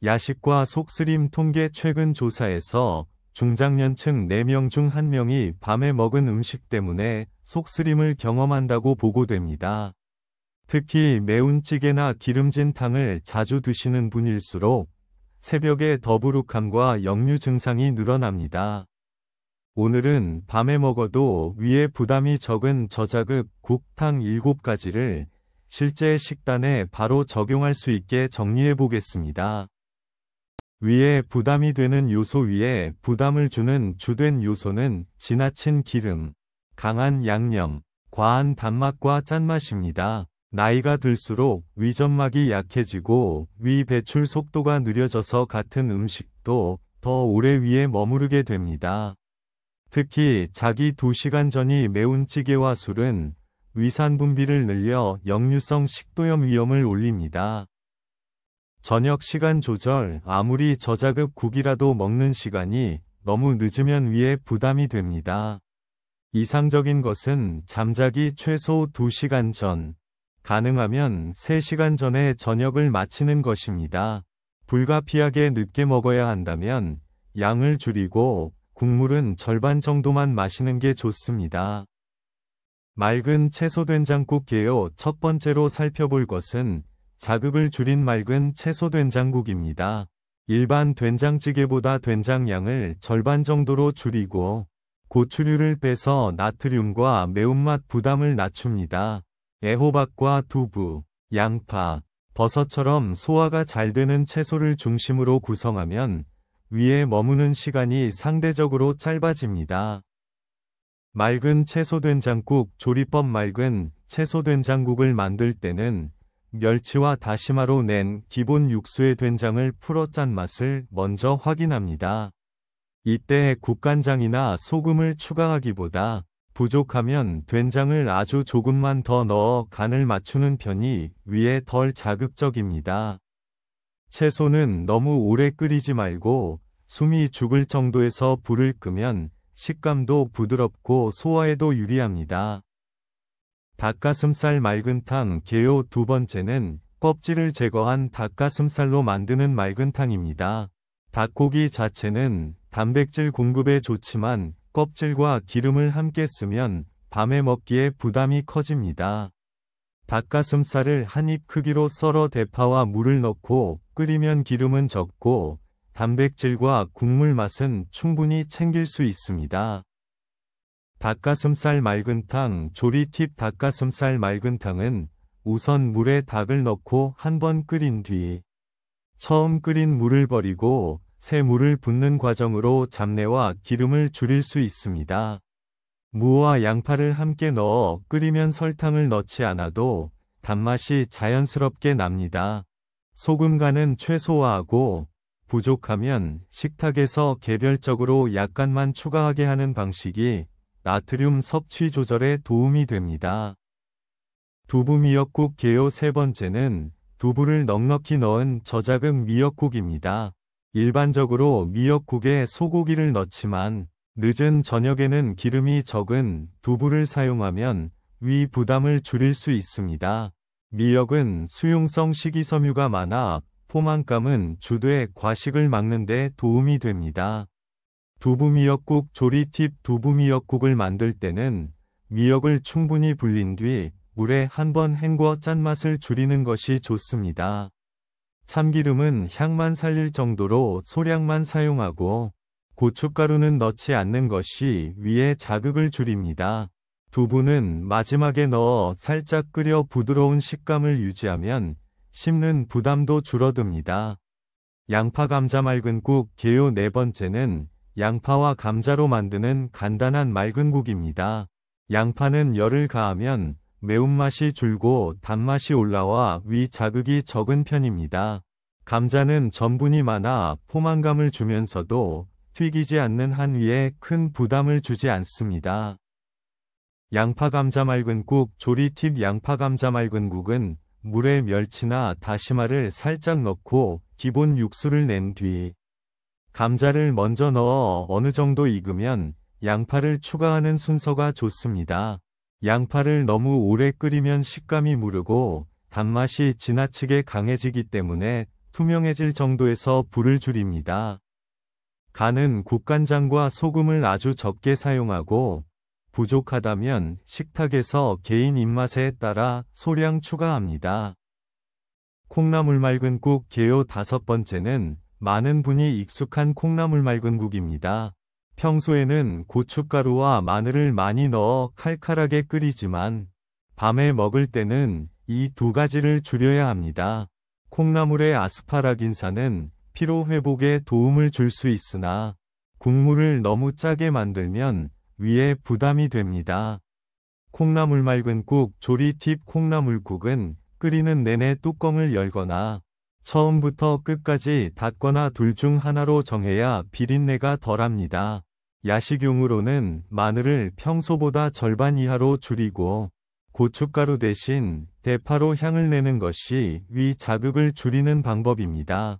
야식과 속쓰림 통계 최근 조사에서 중장년층 4명 중 1명이 밤에 먹은 음식 때문에 속쓰림을 경험한다고 보고됩니다. 특히 매운 찌개나 기름진 탕을 자주 드시는 분일수록 새벽에 더부룩함과 역류 증상이 늘어납니다. 오늘은 밤에 먹어도 위에 부담이 적은 저자극 국탕 7가지를 실제 식단에 바로 적용할 수 있게 정리해 보겠습니다. 위에 부담이 되는 요소 위에 부담을 주는 주된 요소는 지나친 기름, 강한 양념, 과한 단맛과 짠맛입니다. 나이가 들수록 위점막이 약해지고 위 배출 속도가 느려져서 같은 음식도 더 오래 위에 머무르게 됩니다. 특히 자기 2시간 전이 매운 찌개와 술은 위산 분비를 늘려 역류성 식도염 위험을 올립니다. 저녁 시간 조절, 아무리 저자극 국이라도 먹는 시간이 너무 늦으면 위에 부담이 됩니다. 이상적인 것은 잠자기 최소 2시간 전, 가능하면 3시간 전에 저녁을 마치는 것입니다. 불가피하게 늦게 먹어야 한다면 양을 줄이고 국물은 절반 정도만 마시는 게 좋습니다. 맑은 채소 된장국 개요. 첫 번째로 살펴볼 것은 자극을 줄인 맑은 채소 된장국입니다. 일반 된장찌개보다 된장 양을 절반 정도로 줄이고 고추류를 빼서 나트륨과 매운맛 부담을 낮춥니다. 애호박과 두부, 양파, 버섯처럼 소화가 잘 되는 채소를 중심으로 구성하면 위에 머무는 시간이 상대적으로 짧아집니다. 맑은 채소 된장국 조리법. 맑은 채소 된장국을 만들 때는 멸치와 다시마로 낸 기본 육수의 된장을 풀어 짠맛을 먼저 확인합니다. 이때 국간장이나 소금을 추가하기보다 부족하면 된장을 아주 조금만 더 넣어 간을 맞추는 편이 위에 덜 자극적입니다. 채소는 너무 오래 끓이지 말고 숨이 죽을 정도에서 불을 끄면 식감도 부드럽고 소화에도 유리합니다. 닭가슴살 맑은탕 개요. 두 번째는 껍질을 제거한 닭가슴살로 만드는 맑은탕입니다. 닭고기 자체는 단백질 공급에 좋지만 껍질과 기름을 함께 쓰면 밤에 먹기에 부담이 커집니다. 닭가슴살을 한 입 크기로 썰어 대파와 물을 넣고 끓이면 기름은 적고 단백질과 국물 맛은 충분히 챙길 수 있습니다. 닭가슴살 맑은탕 조리 팁. 닭가슴살 맑은탕은 우선 물에 닭을 넣고 한번 끓인 뒤 처음 끓인 물을 버리고 새 물을 붓는 과정으로 잡내와 기름을 줄일 수 있습니다. 무와 양파를 함께 넣어 끓이면 설탕을 넣지 않아도 단맛이 자연스럽게 납니다. 소금 간은 최소화하고 부족하면 식탁에서 개별적으로 약간만 추가하게 하는 방식이 나트륨 섭취 조절에 도움이 됩니다. 두부 미역국 개요. 세 번째는 두부를 넉넉히 넣은 저자극 미역국입니다. 일반적으로 미역국에 소고기를 넣지만 늦은 저녁에는 기름이 적은 두부를 사용하면 위 부담을 줄일 수 있습니다. 미역은 수용성 식이섬유가 많아 포만감은 주되 과식을 막는 데 도움이 됩니다. 두부 미역국 조리 팁. 두부 미역국을 만들 때는 미역을 충분히 불린 뒤 물에 한번 헹궈 짠맛을 줄이는 것이 좋습니다. 참기름은 향만 살릴 정도로 소량만 사용하고 고춧가루는 넣지 않는 것이 위에 자극을 줄입니다. 두부는 마지막에 넣어 살짝 끓여 부드러운 식감을 유지하면 씹는 부담도 줄어듭니다. 양파 감자 맑은국 개요. 네 번째는 양파와 감자로 만드는 간단한 맑은 국입니다. 양파는 열을 가하면 매운맛이 줄고 단맛이 올라와 위 자극이 적은 편입니다. 감자는 전분이 많아 포만감을 주면서도 튀기지 않는 한 위에 큰 부담을 주지 않습니다. 양파 감자 맑은국 조리 팁. 양파 감자 맑은국은 물에 멸치나 다시마를 살짝 넣고 기본 육수를 낸 뒤 감자를 먼저 넣어 어느 정도 익으면 양파를 추가하는 순서가 좋습니다. 양파를 너무 오래 끓이면 식감이 무르고 단맛이 지나치게 강해지기 때문에 투명해질 정도에서 불을 줄입니다. 간은 국간장과 소금을 아주 적게 사용하고 부족하다면 식탁에서 개인 입맛에 따라 소량 추가합니다. 콩나물 맑은 국 개요 5번째는 많은 분이 익숙한 콩나물 맑은 국입니다. 평소에는 고춧가루와 마늘을 많이 넣어 칼칼하게 끓이지만 밤에 먹을 때는 이 두 가지를 줄여야 합니다. 콩나물의 아스파라긴산은 피로 회복에 도움을 줄 수 있으나 국물을 너무 짜게 만들면 위에 부담이 됩니다. 콩나물 맑은 국 조리 팁. 콩나물국은 끓이는 내내 뚜껑을 열거나 처음부터 끝까지 닫거나 둘 중 하나로 정해야 비린내가 덜합니다. 야식용으로는 마늘을 평소보다 절반 이하로 줄이고 고춧가루 대신 대파로 향을 내는 것이 위 자극을 줄이는 방법입니다.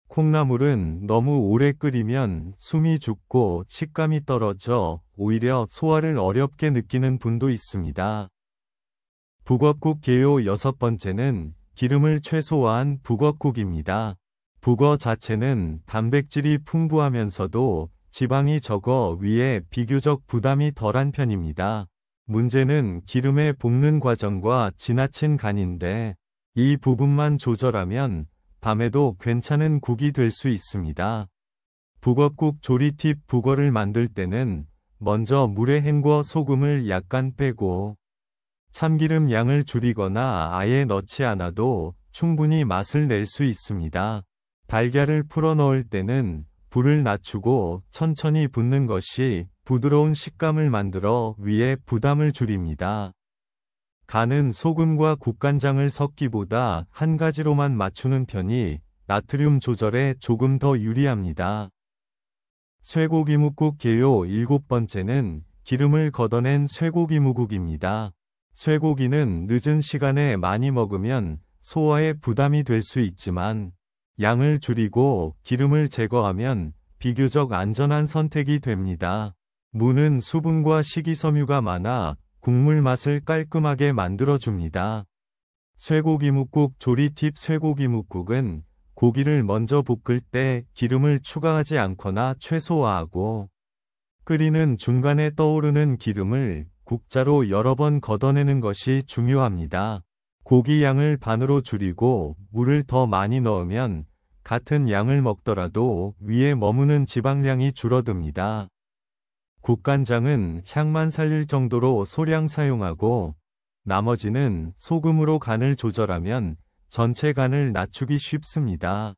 콩나물은 너무 오래 끓이면 숨이 죽고 식감이 떨어져 오히려 소화를 어렵게 느끼는 분도 있습니다. 북엇국 개요 6번째는 기름을 최소화한 북엇국입니다. 북어 자체는 단백질이 풍부하면서도 지방이 적어 위에 비교적 부담이 덜한 편입니다. 문제는 기름에 볶는 과정과 지나친 간인데 이 부분만 조절하면 밤에도 괜찮은 국이 될 수 있습니다. 북엇국 조리 팁. 북어를 만들 때는 먼저 물에 헹궈 소금을 약간 빼고 참기름 양을 줄이거나 아예 넣지 않아도 충분히 맛을 낼 수 있습니다. 달걀을 풀어 넣을 때는 불을 낮추고 천천히 붓는 것이 부드러운 식감을 만들어 위에 부담을 줄입니다. 간은 소금과 국간장을 섞기보다 한 가지로만 맞추는 편이 나트륨 조절에 조금 더 유리합니다. 쇠고기묵국 개요 7번째는 기름을 걷어낸 쇠고기무국입니다. 쇠고기는 늦은 시간에 많이 먹으면 소화에 부담이 될 수 있지만 양을 줄이고 기름을 제거하면 비교적 안전한 선택이 됩니다. 무는 수분과 식이섬유가 많아 국물 맛을 깔끔하게 만들어줍니다. 쇠고기묵국 조리 팁. 쇠고기묵국은 고기를 먼저 볶을 때 기름을 추가하지 않거나 최소화하고 끓이는 중간에 떠오르는 기름을 국자로 여러 번 걷어내는 것이 중요합니다. 고기 양을 반으로 줄이고 물을 더 많이 넣으면 같은 양을 먹더라도 위에 머무는 지방량이 줄어듭니다. 국간장은 향만 살릴 정도로 소량 사용하고 나머지는 소금으로 간을 조절하면 전체 간을 낮추기 쉽습니다.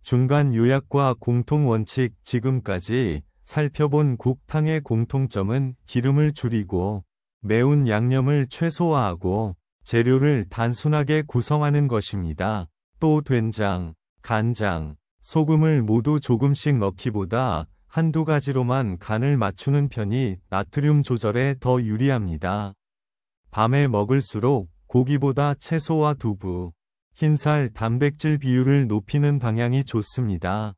중간 요약과 공통 원칙. 지금까지 살펴본 국탕의 공통점은 기름을 줄이고 매운 양념을 최소화하고 재료를 단순하게 구성하는 것입니다. 또 된장, 간장, 소금을 모두 조금씩 넣기보다 한두 가지로만 간을 맞추는 편이 나트륨 조절에 더 유리합니다. 밤에 먹을수록 고기보다 채소와 두부, 흰살 단백질 비율을 높이는 방향이 좋습니다.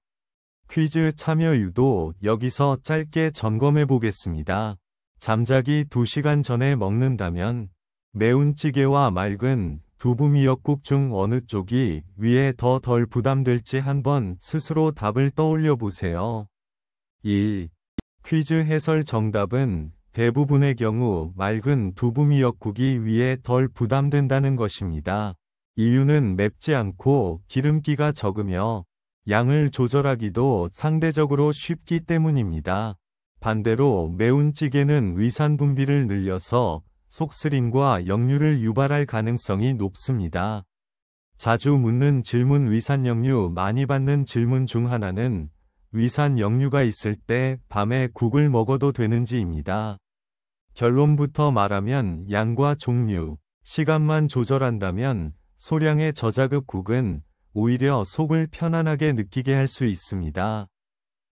퀴즈 참여 유도. 여기서 짧게 점검해 보겠습니다. 잠자기 2시간 전에 먹는다면 매운 찌개와 맑은 두부 미역국 중 어느 쪽이 위에 더 덜 부담될지 한번 스스로 답을 떠올려 보세요. 1. 퀴즈 해설 정답은 대부분의 경우 맑은 두부 미역국이 위에 덜 부담된다는 것입니다. 이유는 맵지 않고 기름기가 적으며 양을 조절하기도 상대적으로 쉽기 때문입니다. 반대로 매운 찌개는 위산 분비를 늘려서 속쓰림과 역류를 유발할 가능성이 높습니다. 자주 묻는 질문. 위산 역류. 많이 받는 질문 중 하나는 위산 역류가 있을 때 밤에 국을 먹어도 되는지입니다. 결론부터 말하면 양과 종류, 시간만 조절한다면 소량의 저자극 국은 오히려 속을 편안하게 느끼게 할 수 있습니다.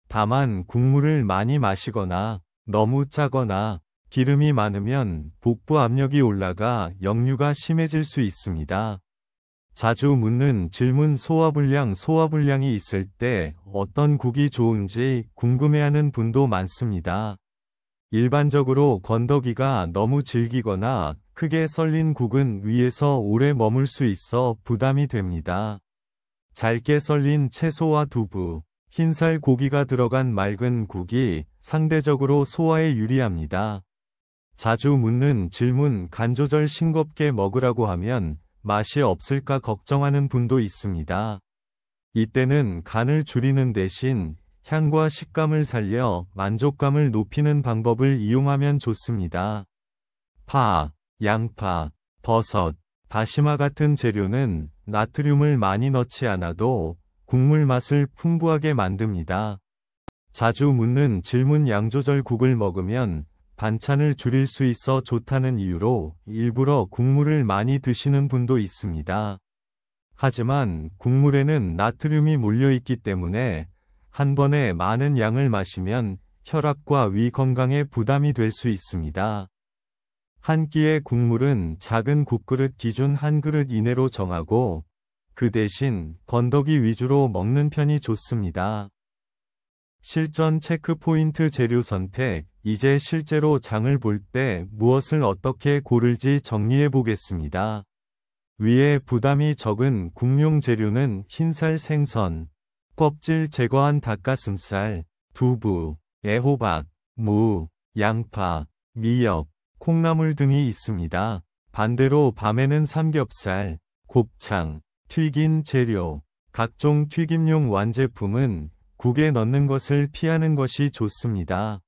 다만 국물을 많이 마시거나 너무 짜거나 기름이 많으면 복부 압력이 올라가 역류가 심해질 수 있습니다. 자주 묻는 질문. 소화불량이 있을 때 어떤 국이 좋은지 궁금해하는 분도 많습니다. 일반적으로 건더기가 너무 질기거나 크게 썰린 국은 위에서 오래 머물 수 있어 부담이 됩니다. 잘게 썰린 채소와 두부, 흰살 고기가 들어간 맑은 국이 상대적으로 소화에 유리합니다. 자주 묻는 질문 간 조절 싱겁게 먹으라고 하면 맛이 없을까 걱정하는 분도 있습니다. 이때는 간을 줄이는 대신 향과 식감을 살려 만족감을 높이는 방법을 이용하면 좋습니다. 파, 양파, 버섯, 다시마 같은 재료는 나트륨을 많이 넣지 않아도 국물 맛을 풍부하게 만듭니다. 자주 묻는 질문 양 조절 국을 먹으면 반찬을 줄일 수 있어 좋다는 이유로 일부러 국물을 많이 드시는 분도 있습니다. 하지만 국물에는 나트륨이 몰려있기 때문에 한 번에 많은 양을 마시면 혈압과 위 건강에 부담이 될 수 있습니다. 한 끼의 국물은 작은 국그릇 기준 한 그릇 이내로 정하고 그 대신 건더기 위주로 먹는 편이 좋습니다. 실전 체크 포인트 재료 선택. 이제 실제로 장을 볼 때 무엇을 어떻게 고를지 정리해 보겠습니다. 위에 부담이 적은 국용 재료는 흰살 생선, 껍질 제거한 닭가슴살, 두부, 애호박, 무, 양파, 미역, 콩나물 등이 있습니다. 반대로 밤에는 삼겹살, 곱창, 튀긴 재료, 각종 튀김용 완제품은 국에 넣는 것을 피하는 것이 좋습니다.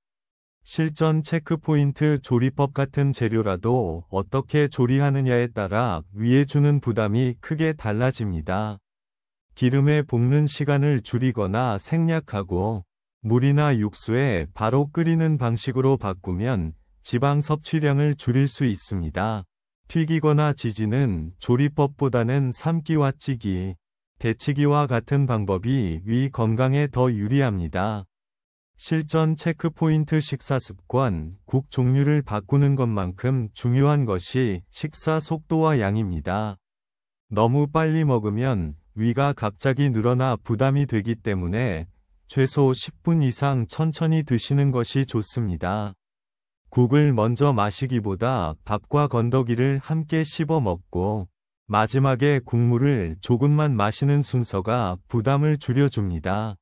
실전 체크포인트 조리법 같은 재료라도 어떻게 조리하느냐에 따라 위에 주는 부담이 크게 달라집니다. 기름에 볶는 시간을 줄이거나 생략하고 물이나 육수에 바로 끓이는 방식으로 바꾸면 지방 섭취량을 줄일 수 있습니다. 튀기거나 지지는 조리법보다는 삶기와 찌기, 데치기와 같은 방법이 위 건강에 더 유리합니다. 실전 체크포인트 식사 습관, 국 종류를 바꾸는 것만큼 중요한 것이 식사 속도와 양입니다. 너무 빨리 먹으면 위가 갑자기 늘어나 부담이 되기 때문에 최소 10분 이상 천천히 드시는 것이 좋습니다. 국을 먼저 마시기보다 밥과 건더기를 함께 씹어 먹고 마지막에 국물을 조금만 마시는 순서가 부담을 줄여줍니다.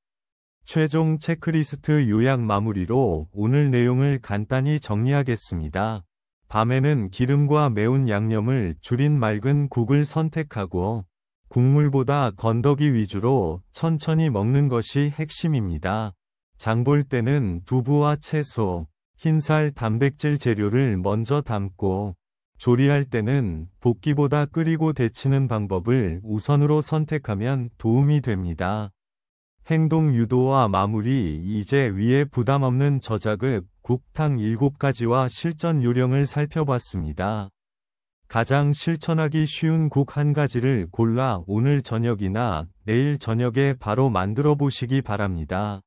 최종 체크리스트 요약 마무리로 오늘 내용을 간단히 정리하겠습니다. 밤에는 기름과 매운 양념을 줄인 맑은 국을 선택하고 국물보다 건더기 위주로 천천히 먹는 것이 핵심입니다. 장 볼 때는 두부와 채소, 흰살 단백질 재료를 먼저 담고 조리할 때는 볶기보다 끓이고 데치는 방법을 우선으로 선택하면 도움이 됩니다. 행동 유도와 마무리. 이제 위에 부담 없는 저자극 국탕 7가지와 실전 요령을 살펴봤습니다. 가장 실천하기 쉬운 국 한 가지를 골라 오늘 저녁이나 내일 저녁에 바로 만들어 보시기 바랍니다.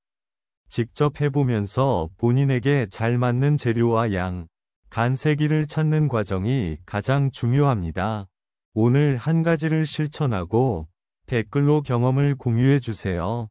직접 해보면서 본인에게 잘 맞는 재료와 양, 간 세기를 찾는 과정이 가장 중요합니다. 오늘 한 가지를 실천하고 댓글로 경험을 공유해 주세요.